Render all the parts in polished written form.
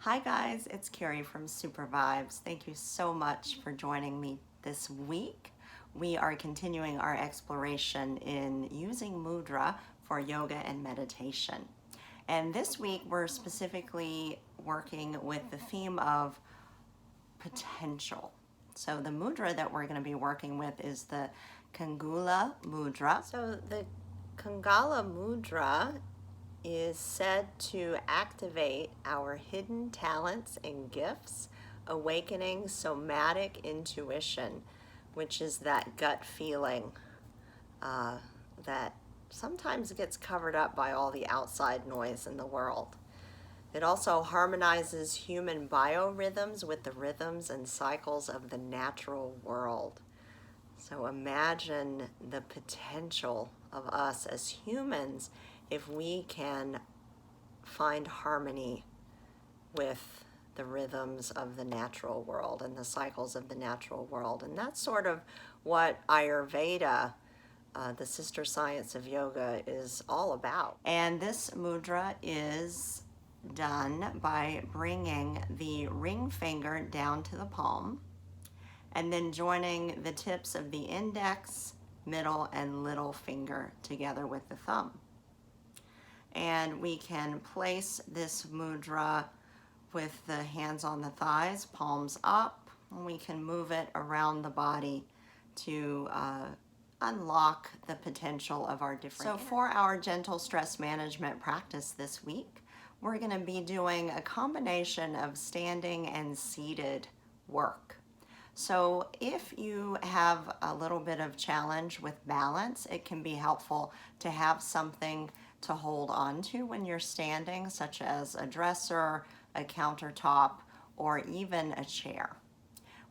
Hi guys, it's Carrie from Super Vibes. Thank you so much for joining me this week. We are continuing our exploration in using mudra for yoga and meditation. And this week we're specifically working with the theme of potential. So the mudra that we're going to be working with is the Kangula Mudra. So the Kangula Mudra is said to activate our hidden talents and gifts, awakening somatic intuition, which is that gut feeling that sometimes gets covered up by all the outside noise in the world. It also harmonizes human biorhythms with the rhythms and cycles of the natural world. So imagine the potential of us as humans if we can find harmony with the rhythms of the natural world and the cycles of the natural world. And that's sort of what Ayurveda, the sister science of yoga, is all about. And this mudra is done by bringing the ring finger down to the palm and then joining the tips of the index, middle, and little finger together with the thumb. And we can place this mudra with the hands on the thighs, palms up, and we can move it around the body to unlock the potential of our different. So for our gentle stress management practice this week, we're going to be doing a combination of standing and seated work. So if you have a little bit of challenge with balance, it can be helpful to have something to hold on to when you're standing, such as a dresser, a countertop, or even a chair.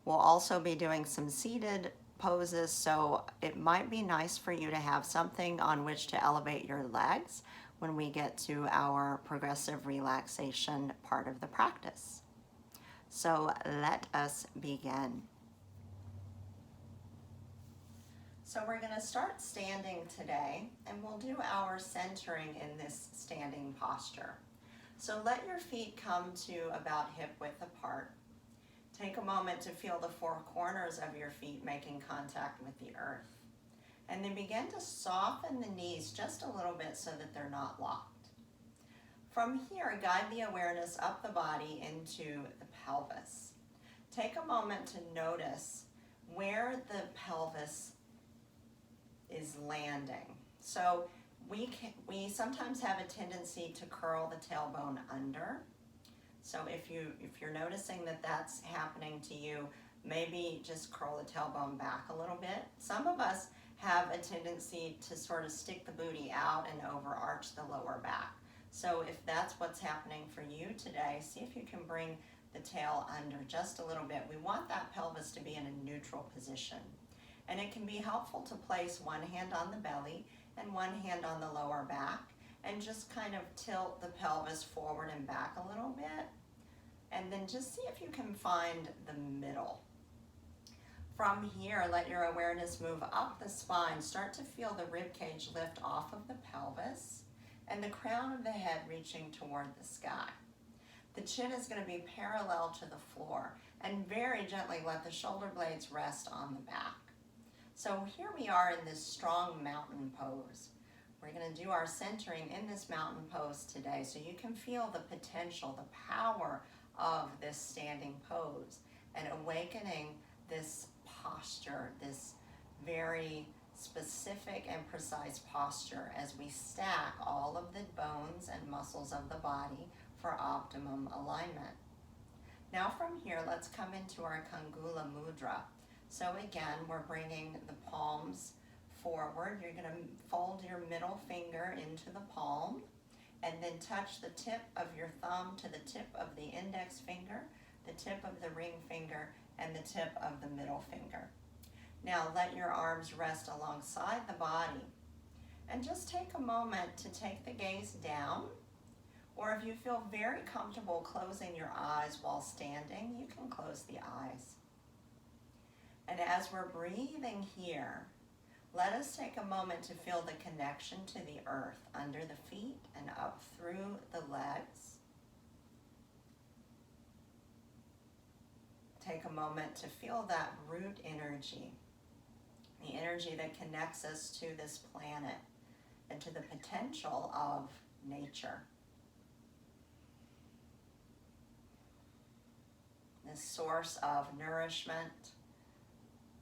We'll also be doing some seated poses, so it might be nice for you to have something on which to elevate your legs when we get to our progressive relaxation part of the practice. So let us begin. So we're going to start standing today, and we'll do our centering in this standing posture. So let your feet come to about hip width apart. Take a moment to feel the four corners of your feet making contact with the earth. And then begin to soften the knees just a little bit so that they're not locked. From here, guide the awareness up the body into the pelvis. Take a moment to notice where the pelvis is landing. So we sometimes have a tendency to curl the tailbone under. So if you're noticing that that's happening to you, maybe just curl the tailbone back a little bit. Some of us have a tendency to sort of stick the booty out and overarch the lower back. So if that's what's happening for you today, see if you can bring the tail under just a little bit. We want that pelvis to be in a neutral position. And it can be helpful to place one hand on the belly and one hand on the lower back and just kind of tilt the pelvis forward and back a little bit. And then just see if you can find the middle. From here, let your awareness move up the spine. Start to feel the rib cage lift off of the pelvis and the crown of the head reaching toward the sky. The chin is going to be parallel to the floor, and very gently let the shoulder blades rest on the back. So here we are in this strong mountain pose. We're going to do our centering in this mountain pose today so you can feel the potential, the power of this standing pose and awakening this posture, this very specific and precise posture as we stack all of the bones and muscles of the body for optimum alignment. Now from here, let's come into our Kangula Mudra. So again, we're bringing the palms forward. You're going to fold your middle finger into the palm and then touch the tip of your thumb to the tip of the index finger, the tip of the ring finger, and the tip of the middle finger. Now let your arms rest alongside the body and just take a moment to take the gaze down, or if you feel very comfortable closing your eyes while standing, you can close the eyes. And as we're breathing here, let us take a moment to feel the connection to the earth under the feet and up through the legs. take a moment to feel that root energy, the energy that connects us to this planet and to the potential of nature. This source of nourishment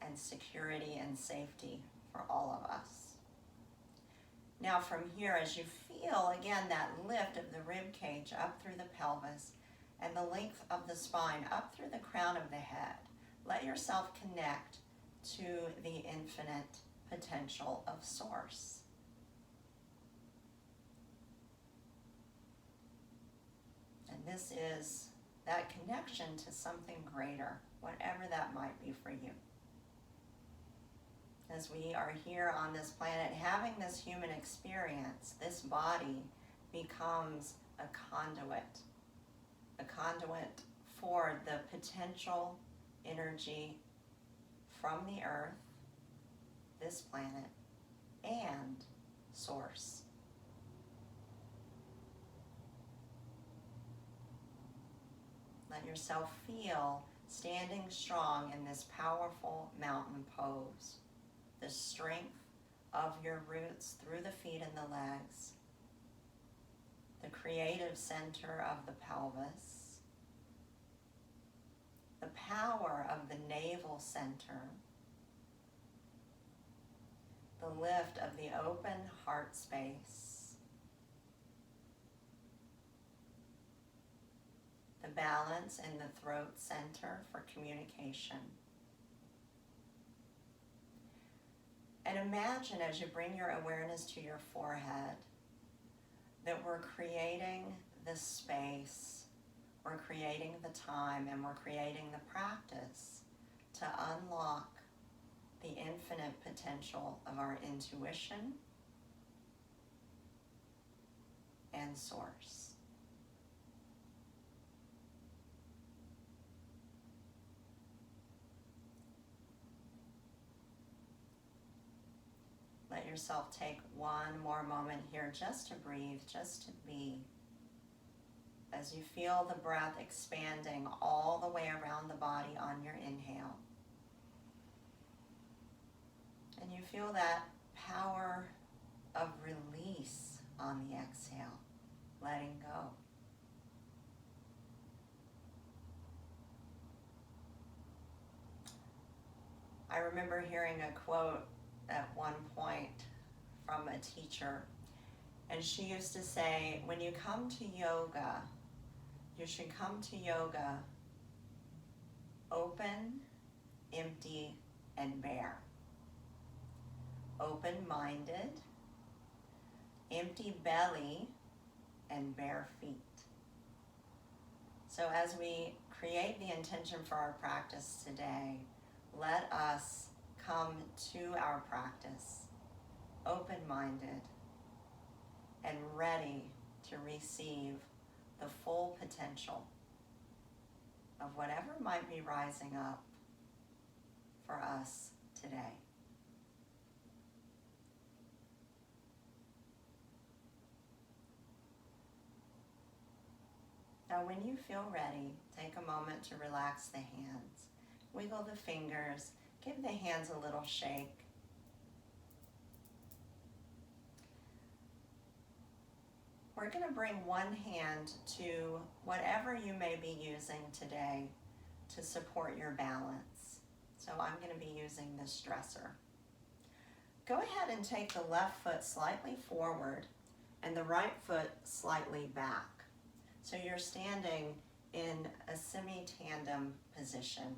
and security and safety for all of us. Now from here, as you feel again that lift of the rib cage up through the pelvis and the length of the spine up through the crown of the head, let yourself connect to the infinite potential of Source. And this is that connection to something greater, whatever that might be for you. As we are here on this planet having this human experience, this body becomes a conduit for the potential energy from the earth, this planet, and Source. Let yourself feel standing strong in this powerful mountain pose. The strength of your roots through the feet and the legs. The creative center of the pelvis. The power of the navel center. The lift of the open heart space. The balance in the throat center for communication. And imagine as you bring your awareness to your forehead that we're creating this space, we're creating the time, and we're creating the practice to unlock the infinite potential of our intuition and Source. Let yourself take one more moment here just to breathe, just to be. As you feel the breath expanding all the way around the body on your inhale. And you feel that power of release on the exhale, letting go. I remember hearing a quote at one point from a teacher, and she used to say, when you come to yoga, you should come to yoga open, empty, and bare. Open-minded, empty belly, and bare feet. So as we create the intention for our practice today, let us come to our practice open-minded and ready to receive the full potential of whatever might be rising up for us today. Now when you feel ready, take a moment to relax the hands. Wiggle the fingers, give the hands a little shake. We're going to bring one hand to whatever you may be using today to support your balance. So I'm going to be using this dresser. Go ahead and take the left foot slightly forward and the right foot slightly back. So you're standing in a semi-tandem position.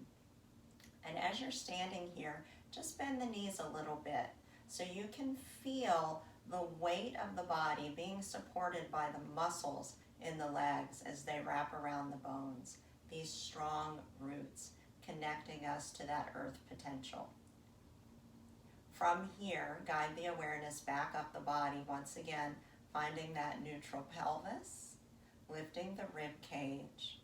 And as you're standing here, just bend the knees a little bit so you can feel the weight of the body being supported by the muscles in the legs as they wrap around the bones. These strong roots connecting us to that earth potential. From here, guide the awareness back up the body once again, finding that neutral pelvis, lifting the rib cage,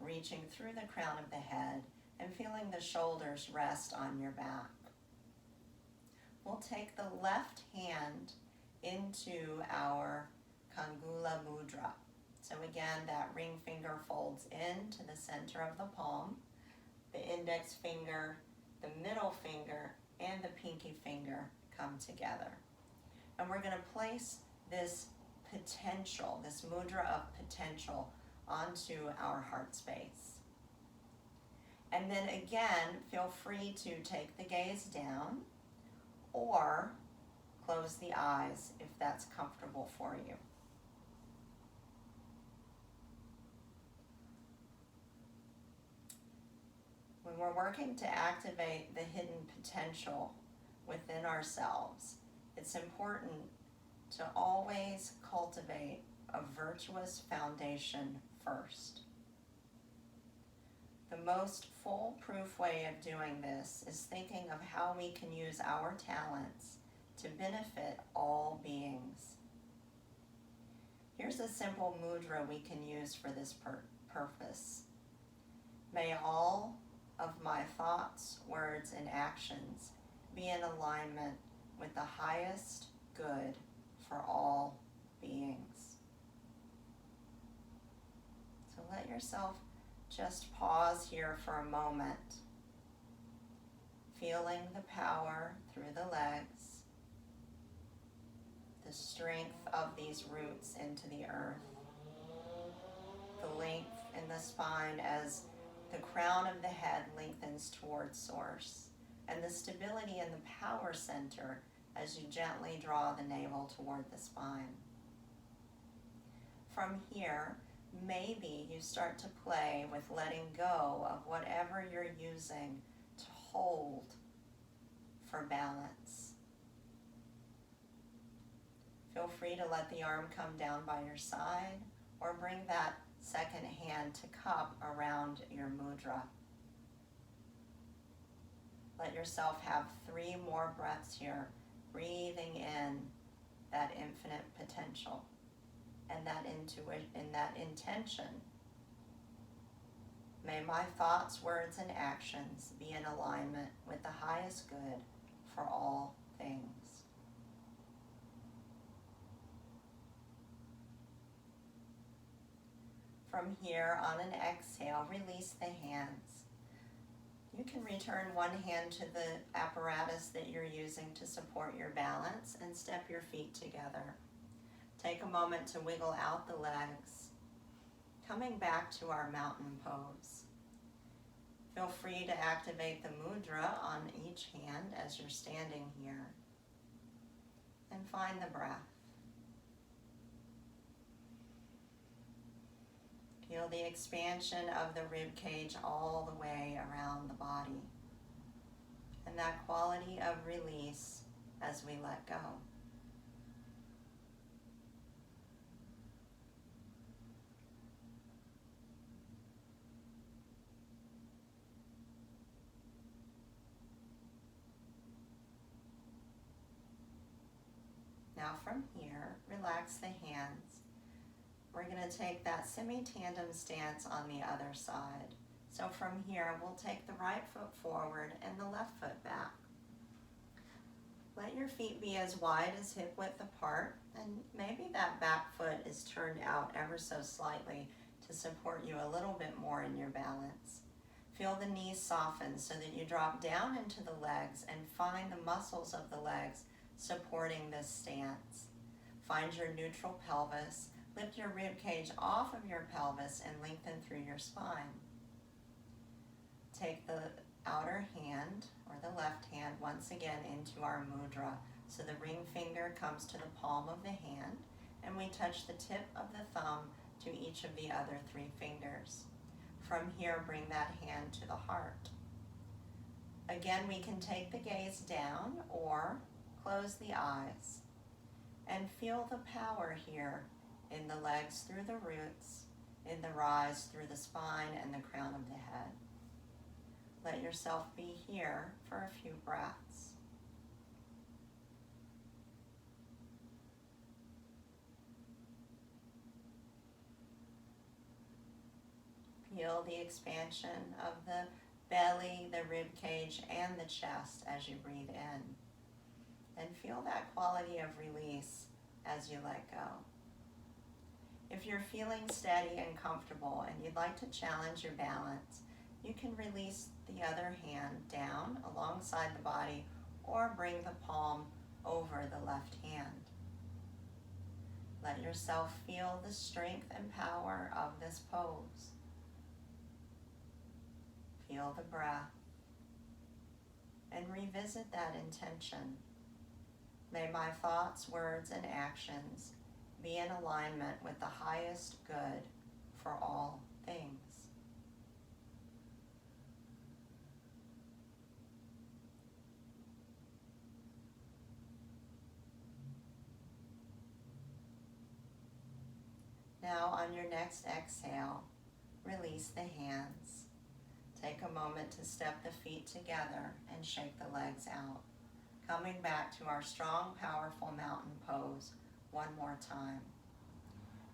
reaching through the crown of the head, and feeling the shoulders rest on your back. We'll take the left hand into our Kangula Mudra. So again, that ring finger folds into the center of the palm. the index finger, the middle finger, and the pinky finger come together. And we're going to place this potential, this mudra of potential, onto our heart space. And then again, feel free to take the gaze down or close the eyes if that's comfortable for you. When we're working to activate the hidden potential within ourselves, it's important to always cultivate a virtuous foundation first. The most foolproof way of doing this is thinking of how we can use our talents to benefit all beings. Here's a simple mudra we can use for this purpose. May all of my thoughts, words, and actions be in alignment with the highest good for all beings. So let yourself just pause here for a moment, feeling the power through the legs, the strength of these roots into the earth, the length in the spine as the crown of the head lengthens towards source, and the stability in the power center as you gently draw the navel toward the spine. From here, maybe you start to play with letting go of whatever you're using to hold for balance. Feel free to let the arm come down by your side or bring that second hand to cup around your mudra. Let yourself have 3 more breaths here, breathing in that infinite potential and that intuition and that intention. May my thoughts, words, and actions be in alignment with the highest good for all things. From here, on an exhale, release the hands. You can return one hand to the apparatus that you're using to support your balance and step your feet together. Take a moment to wiggle out the legs, coming back to our mountain pose. Feel free to activate the mudra on each hand as you're standing here, and find the breath. Feel the expansion of the rib cage all the way around the body, and that quality of release as we let go. Now from here, relax the hands. We're going to take that semi-tandem stance on the other side. So from here, we'll take the right foot forward and the left foot back. Let your feet be as wide as hip width apart, and maybe that back foot is turned out ever so slightly to support you a little bit more in your balance. Feel the knees soften so that you drop down into the legs and find the muscles of the legs supporting this stance. Find your neutral pelvis. Lift your rib cage off of your pelvis and lengthen through your spine. Take the outer hand, or the left hand, once again into our mudra. So the ring finger comes to the palm of the hand, and we touch the tip of the thumb to each of the other 3 fingers. From here, bring that hand to the heart. Again, we can take the gaze down or close the eyes and feel the power here in the legs through the roots, in the rise through the spine and the crown of the head. Let yourself be here for a few breaths. Feel the expansion of the belly, the rib cage, and the chest as you breathe in. And feel that quality of release as you let go. If you're feeling steady and comfortable and you'd like to challenge your balance, you can release the other hand down alongside the body or bring the palm over the left hand. Let yourself feel the strength and power of this pose. Feel the breath and revisit that intention. May my thoughts, words, and actions be in alignment with the highest good for all things. Now on your next exhale, release the hands. Take a moment to step the feet together and shake the legs out. Coming back to our strong, powerful mountain pose one more time.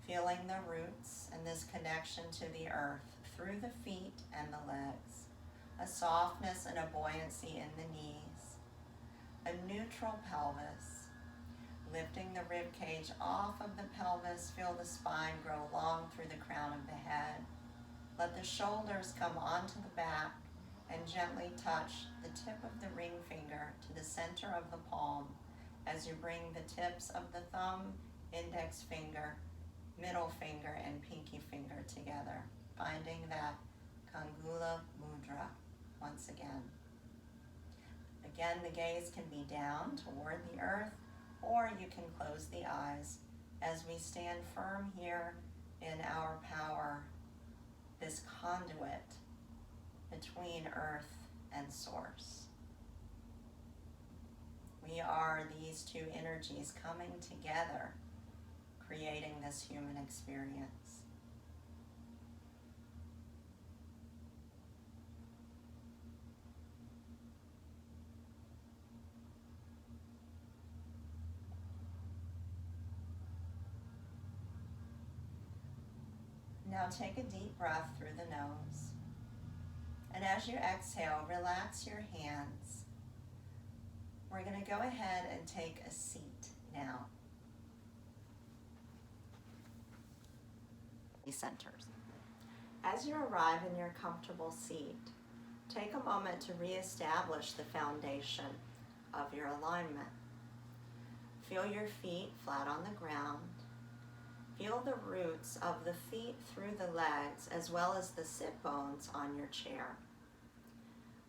Feeling the roots and this connection to the earth through the feet and the legs. A softness and a buoyancy in the knees. A neutral pelvis. Lifting the rib cage off of the pelvis, feel the spine grow long through the crown of the head. Let the shoulders come onto the back and gently touch the tip of the ring finger to the center of the palm as you bring the tips of the thumb, index finger, middle finger, and pinky finger together, finding that Kangula Mudra once again. Again, the gaze can be down toward the earth, or you can close the eyes as we stand firm here in our power, this conduit between earth and source. We are these two energies coming together, creating this human experience. Now take a deep breath through the nose. And as you exhale, relax your hands. We're going to go ahead and take a seat now. Centers. As you arrive in your comfortable seat, take a moment to reestablish the foundation of your alignment. Feel your feet flat on the ground. Feel the roots of the feet through the legs as well as the sit bones on your chair.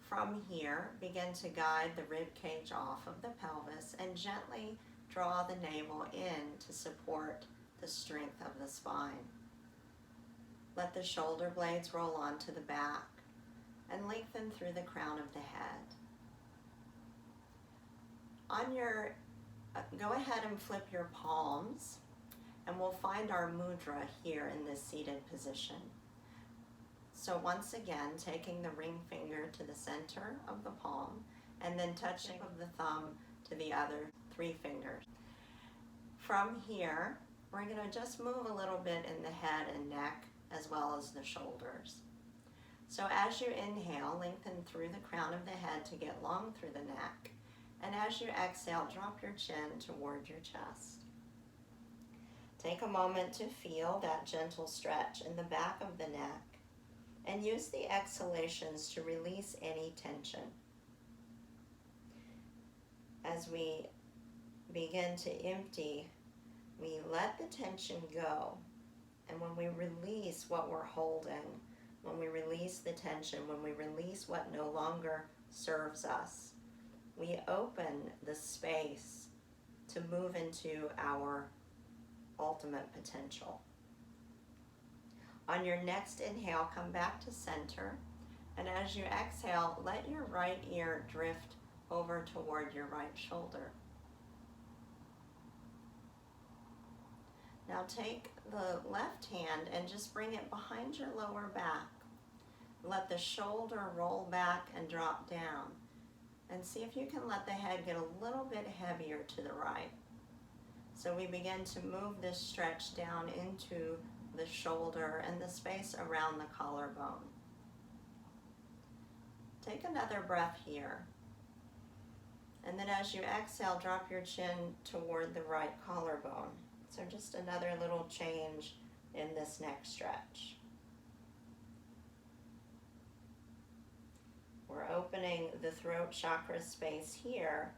From here, begin to guide the rib cage off of the pelvis and gently draw the navel in to support the strength of the spine. Let the shoulder blades roll onto the back and lengthen through the crown of the head. Go ahead and flip your palms, and we'll find our mudra here in this seated position. So once again, taking the ring finger to the center of the palm and then touching of the thumb to the other 3 fingers. From here, we're going to just move a little bit in the head and neck as well as the shoulders. So as you inhale, lengthen through the crown of the head to get long through the neck. And as you exhale, drop your chin toward your chest. Take a moment to feel that gentle stretch in the back of the neck and use the exhalations to release any tension. As we begin to empty, we let the tension go. And when we release what we're holding, when we release the tension, when we release what no longer serves us, we open the space to move into our ultimate potential. On your next inhale, come back to center, and as you exhale, let your right ear drift over toward your right shoulder. Now take the left hand and just bring it behind your lower back. Let the shoulder roll back and drop down. And see if you can let the head get a little bit heavier to the right. So we begin to move this stretch down into the shoulder and the space around the collarbone. Take another breath here. And then as you exhale, drop your chin toward the right collarbone. So just another little change in this neck stretch. the throat chakra space here.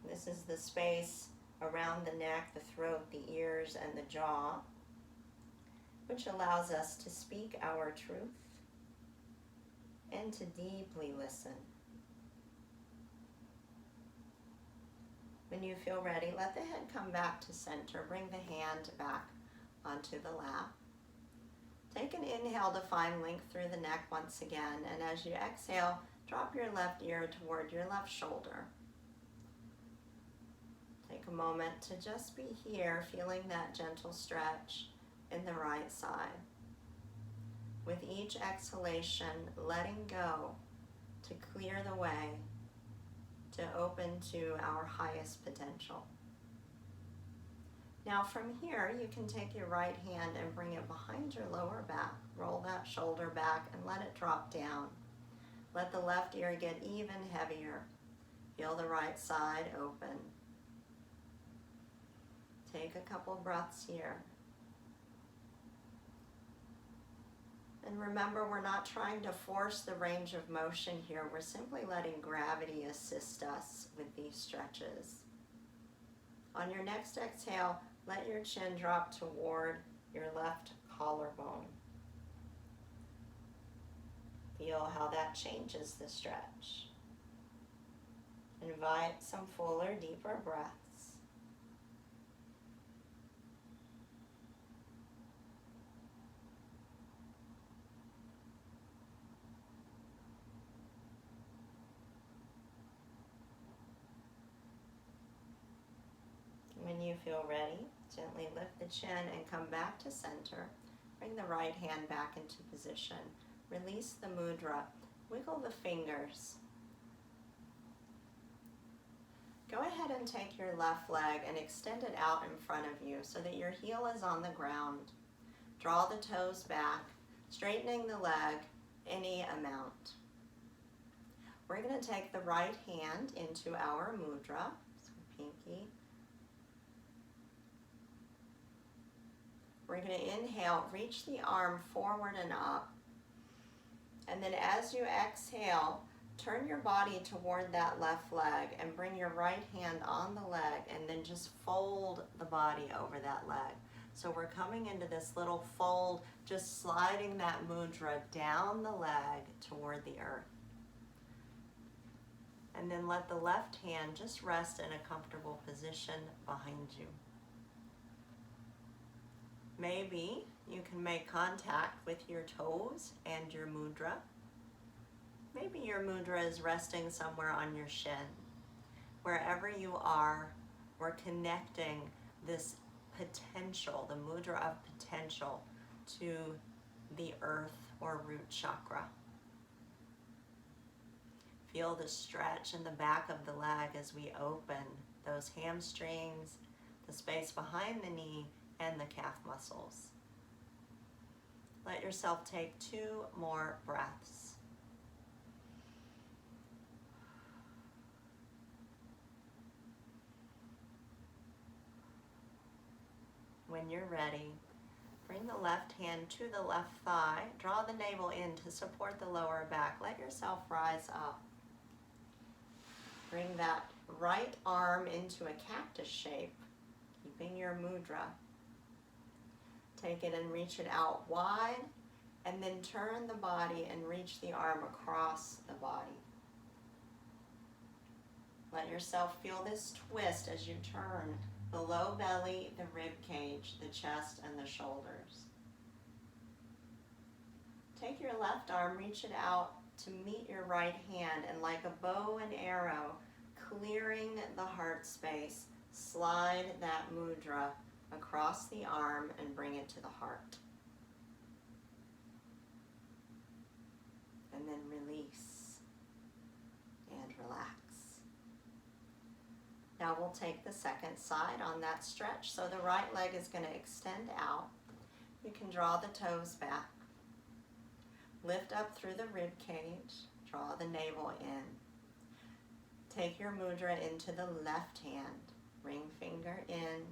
This is the space around the neck, the throat, the ears, and the jaw, which allows us to speak our truth and to deeply listen. When you feel ready, let the head come back to center. Bring the hand back onto the lap. Take an inhale to find length through the neck once again, and as you exhale, drop your left ear toward your left shoulder. Take a moment to just be here, feeling that gentle stretch in the right side. With each exhalation, letting go to clear the way to open to our highest potential. Now from here, you can take your right hand and bring it behind your lower back. Roll that shoulder back and let it drop down. Let the left ear get even heavier. Feel the right side open. Take a couple breaths here. And remember, we're not trying to force the range of motion here. We're simply letting gravity assist us with these stretches. On your next exhale, let your chin drop toward your left collarbone. Feel how that changes the stretch. Invite some fuller, deeper breaths. When you feel ready, gently lift the chin and come back to center. Bring the right hand back into position. Release the mudra. Wiggle the fingers. Go ahead and take your left leg and extend it out in front of you so that your heel is on the ground. Draw the toes back, straightening the leg any amount. We're going to take the right hand into our mudra, so pinky. We're going to inhale, reach the arm forward and up. And then as you exhale, turn your body toward that left leg and bring your right hand on the leg and then just fold the body over that leg. So we're coming into this little fold, just sliding that mudra down the leg toward the earth. And then let the left hand just rest in a comfortable position behind you. Maybe you can make contact with your toes and your mudra. Maybe your mudra is resting somewhere on your shin. Wherever you are, we're connecting this potential, the mudra of potential, to the earth or root chakra. Feel the stretch in the back of the leg as we open those hamstrings, the space behind the knee, and the calf muscles. Let yourself take 2 more breaths. When you're ready, bring the left hand to the left thigh. Draw the navel in to support the lower back. Let yourself rise up. Bring that right arm into a cactus shape, keeping your mudra. Take it and reach it out wide, and then turn the body and reach the arm across the body. Let yourself feel this twist as you turn the low belly, the rib cage, the chest, and the shoulders. Take your left arm, reach it out to meet your right hand, and like a bow and arrow, clearing the heart space, slide that mudra across the arm and bring it to the heart. And then release and relax. Now we'll take the second side on that stretch. So the right leg is going to extend out. You can draw the toes back. Lift up through the rib cage. Draw the navel in. Take your mudra into the left hand. Ring finger in.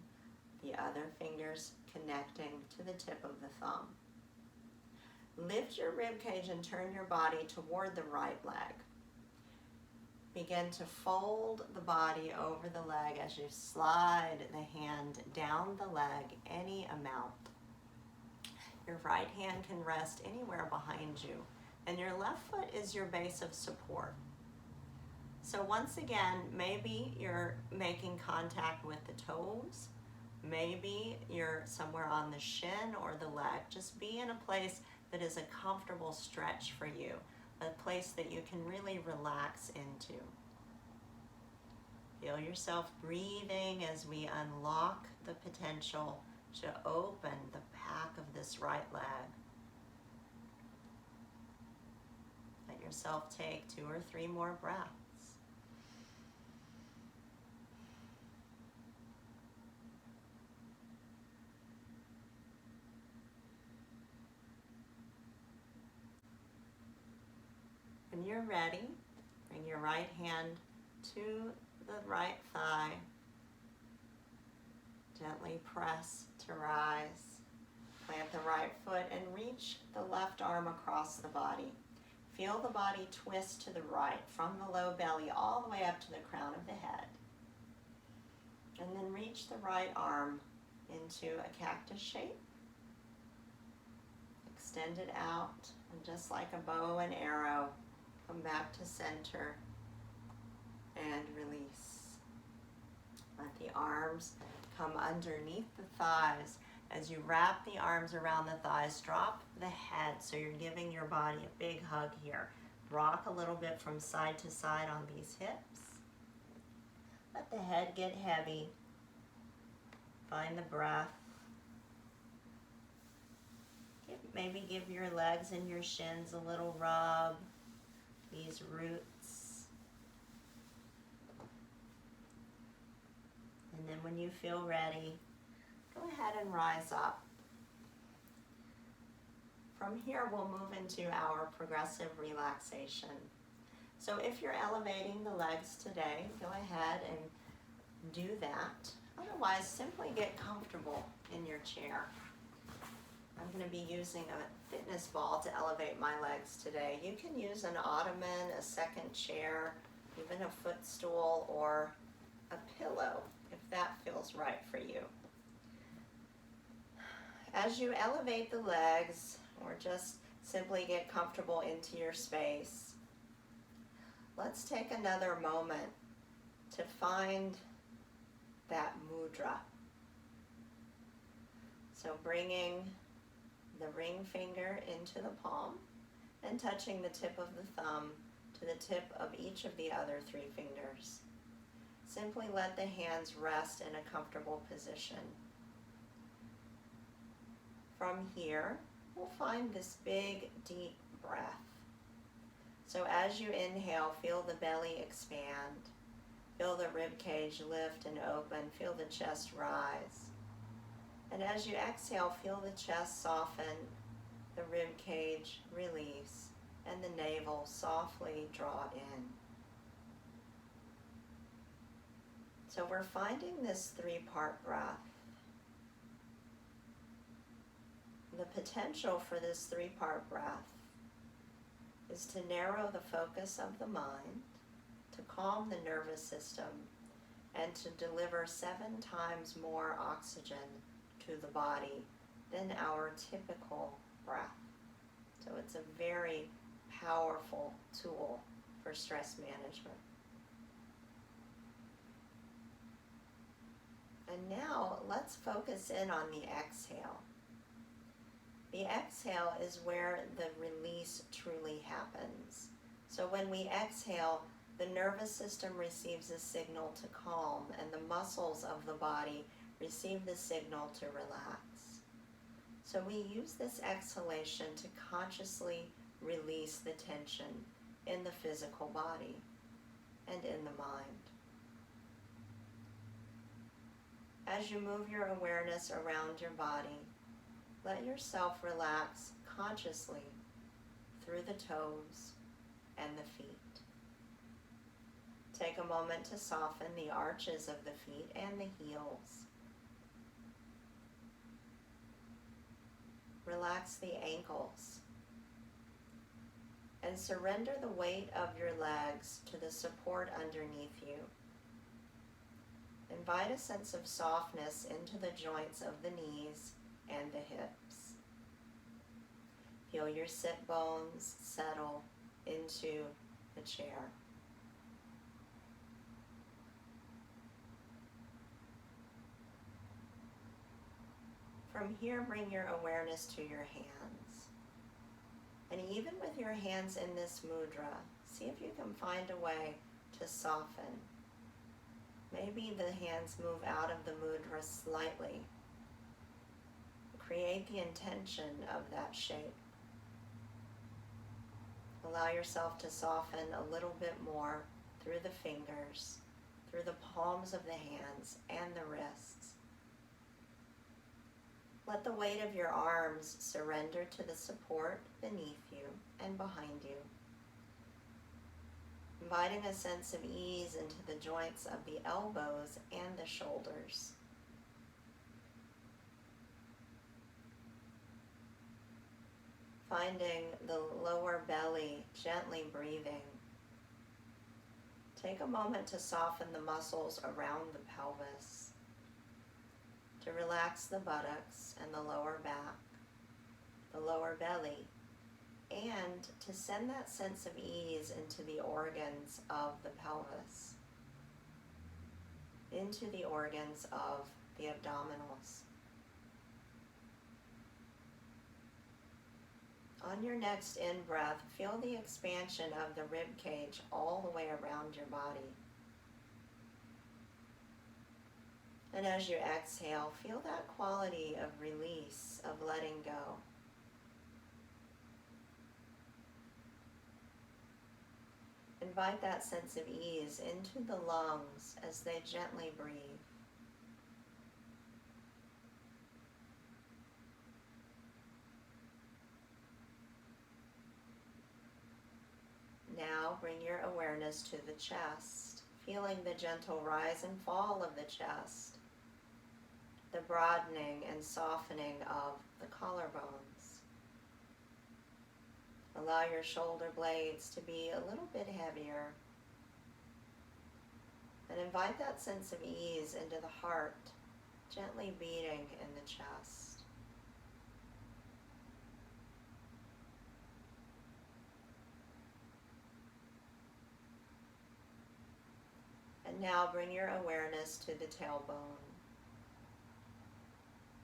The other fingers connecting to the tip of the thumb. Lift your rib cage and turn your body toward the right leg. Begin to fold the body over the leg as you slide the hand down the leg any amount. Your right hand can rest anywhere behind you, and your left foot is your base of support. So once again, maybe you're making contact with the toes, maybe you're somewhere on the shin or the leg. Just be in a place that is a comfortable stretch for you, a place that you can really relax into. Feel yourself breathing as we unlock the potential to open the back of this right leg. Let yourself take 2 or 3 more breaths. When you're ready, bring your right hand to the right thigh. Gently press to rise. Plant the right foot and reach the left arm across the body. Feel the body twist to the right from the low belly all the way up to the crown of the head. And then reach the right arm into a cactus shape. Extend it out, and just like a bow and arrow, come back to center and release. Let the arms come underneath the thighs. As you wrap the arms around the thighs, drop the head so you're giving your body a big hug here. Rock a little bit from side to side on these hips. Let the head get heavy. Find the breath. Maybe give your legs and your shins a little rub. These roots. And then when you feel ready, go ahead and rise up. From here, we'll move into our progressive relaxation. So if you're elevating the legs today, go ahead and do that. Otherwise, simply get comfortable in your chair. I'm going to be using a fitness ball to elevate my legs today. You can use an ottoman, a second chair, even a footstool, or a pillow if that feels right for you. As you elevate the legs, or just simply get comfortable into your space, let's take another moment to find that mudra. So bringing the ring finger into the palm and touching the tip of the thumb to the tip of each of the other 3 fingers. Simply let the hands rest in a comfortable position. From here, we'll find this big, deep breath. So as you inhale, feel the belly expand. Feel the rib cage lift and open. Feel the chest rise. And as you exhale, feel the chest soften, the rib cage release, and the navel softly draw in. So we're finding this 3-part breath. The potential for this 3-part breath is to narrow the focus of the mind, to calm the nervous system, and to deliver 7 times more oxygen to the body than our typical breath. So it's a very powerful tool for stress management. And now let's focus in on the exhale. The exhale is where the release truly happens. So when we exhale, the nervous system receives a signal to calm, and the muscles of the body receive the signal to relax. So we use this exhalation to consciously release the tension in the physical body and in the mind. As you move your awareness around your body, let yourself relax consciously through the toes and the feet. Take a moment to soften the arches of the feet and the heels. Relax the ankles. And and surrender the weight of your legs to the support underneath you. Invite a sense of softness into the joints of the knees and the hips. Feel your sit bones settle into the chair. From here, bring your awareness to your hands. And even with your hands in this mudra, see if you can find a way to soften. Maybe the hands move out of the mudra slightly. Create the intention of that shape. Allow yourself to soften a little bit more through the fingers, through the palms of the hands and the wrists. Let the weight of your arms surrender to the support beneath you and behind you, inviting a sense of ease into the joints of the elbows and the shoulders. Finding the lower belly, gently breathing. Take a moment to soften the muscles around the pelvis, to relax the buttocks and the lower back, the lower belly, and to send that sense of ease into the organs of the pelvis, into the organs of the abdominals. On your next in-breath, feel the expansion of the rib cage all the way around your body. And as you exhale, feel that quality of release, of letting go. Invite that sense of ease into the lungs as they gently breathe. Now bring your awareness to the chest, feeling the gentle rise and fall of the chest, the broadening and softening of the collarbones. Allow your shoulder blades to be a little bit heavier, and invite that sense of ease into the heart, gently beating in the chest. And now bring your awareness to the tailbone.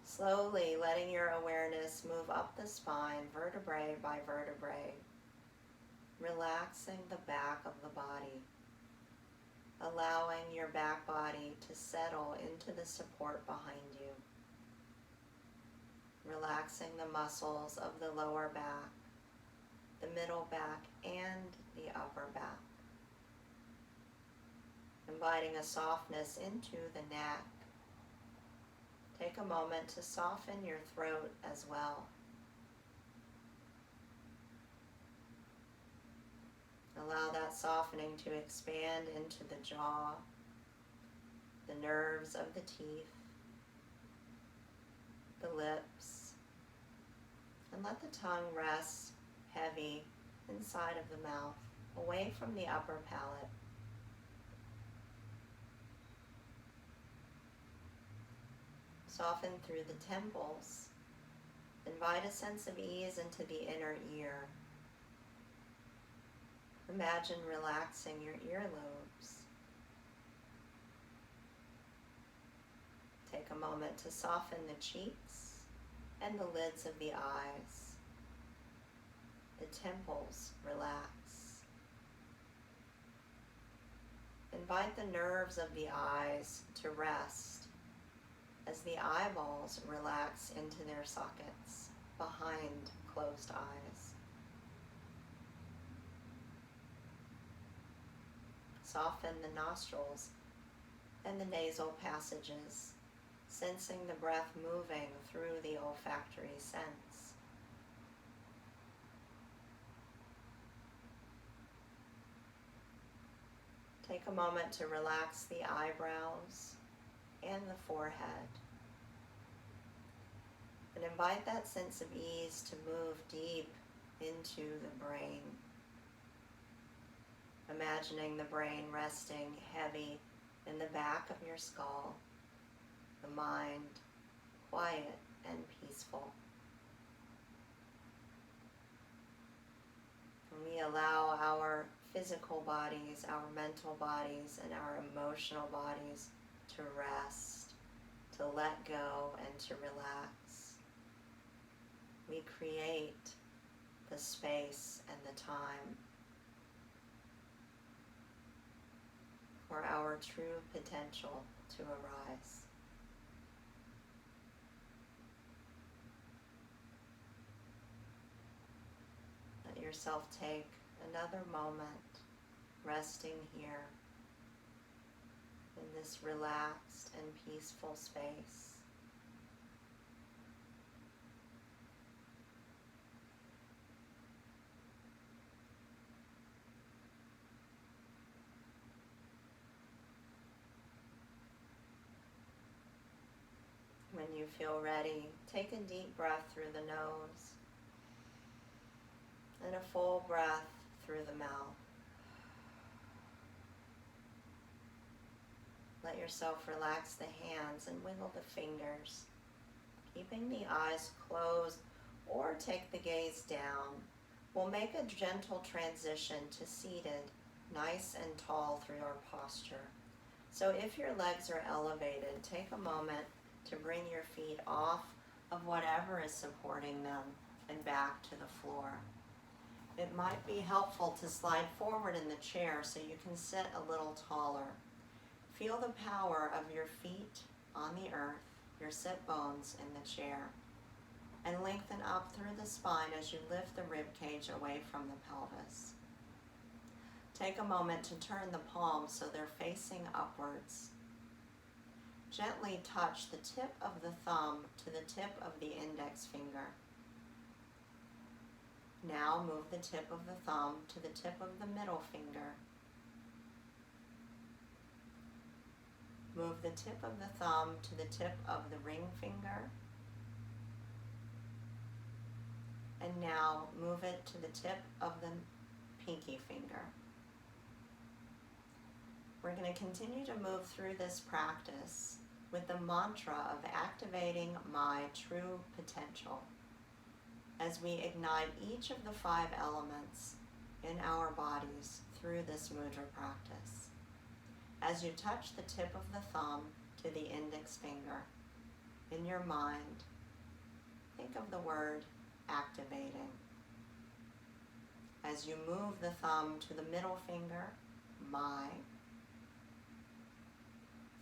Slowly letting your awareness move up the spine, vertebrae by vertebrae, relaxing the back of the body, allowing your back body to settle into the support behind you, relaxing the muscles of the lower back, the middle back, and the upper back, inviting a softness into the neck. Take a moment to soften your throat as well. Allow that softening to expand into the jaw, the nerves of the teeth, the lips, and let the tongue rest heavy inside of the mouth, away from the upper palate. Soften through the temples. Invite a sense of ease into the inner ear. Imagine relaxing your earlobes. Take a moment to soften the cheeks and the lids of the eyes. The temples relax. Invite the nerves of the eyes to rest as the eyeballs relax into their sockets behind closed eyes. Soften the nostrils and the nasal passages, sensing the breath moving through the olfactory sense. Take a moment to relax the eyebrows and the forehead, and invite that sense of ease to move deep into the brain, Imagining the brain resting heavy in the back of your skull, the mind quiet and peaceful. And we allow our physical bodies, our mental bodies, and our emotional bodies to rest, to let go, and to relax. We create the space and the time for our true potential to arise. Let yourself take another moment resting here in this relaxed and peaceful space. When you feel ready, take a deep breath through the nose and a full breath through the mouth. Let yourself relax the hands and wiggle the fingers, keeping the eyes closed or take the gaze down. We'll make a gentle transition to seated, nice and tall through our posture. So if your legs are elevated, take a moment to bring your feet off of whatever is supporting them and back to the floor. It might be helpful to slide forward in the chair so you can sit a little taller. Feel the power of your feet on the earth, your sit bones in the chair, and lengthen up through the spine as you lift the rib cage away from the pelvis. Take a moment to turn the palms so they're facing upwards. Gently touch the tip of the thumb to the tip of the index finger. Now move the tip of the thumb to the tip of the middle finger. Move the tip of the thumb to the tip of the ring finger. And now move it to the tip of the pinky finger. We're going to continue to move through this practice with the mantra of activating my true potential as we ignite each of the 5 elements in our bodies through this mudra practice. As you touch the tip of the thumb to the index finger, in your mind, think of the word activating. As you move the thumb to the middle finger, my,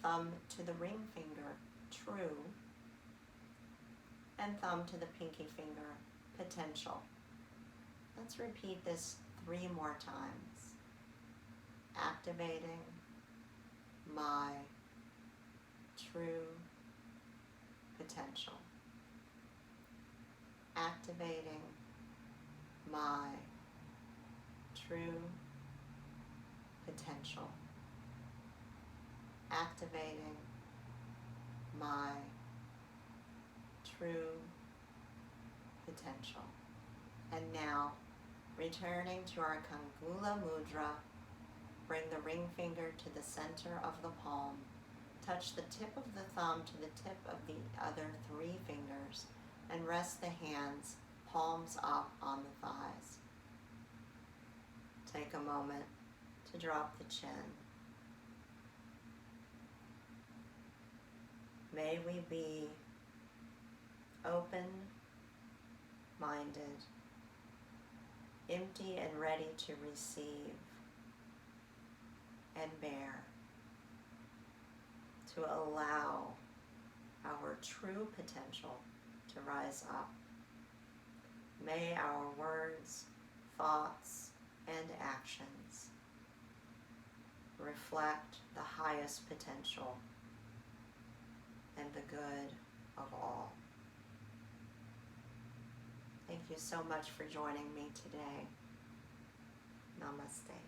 thumb to the ring finger, true, and thumb to the pinky finger, potential. Let's repeat this 3 more times. Activating my true potential. Activating my true potential. Activating my true potential. And now, returning to our Kangula Mudra, bring the ring finger to the center of the palm. Touch the tip of the thumb to the tip of the other 3 fingers and rest the hands, palms up on the thighs. Take a moment to drop the chin. May we be open-minded, empty and ready to receive and bear, to allow our true potential to rise up. May our words, thoughts, and actions reflect the highest potential and the good of all. Thank you so much for joining me today. Namaste.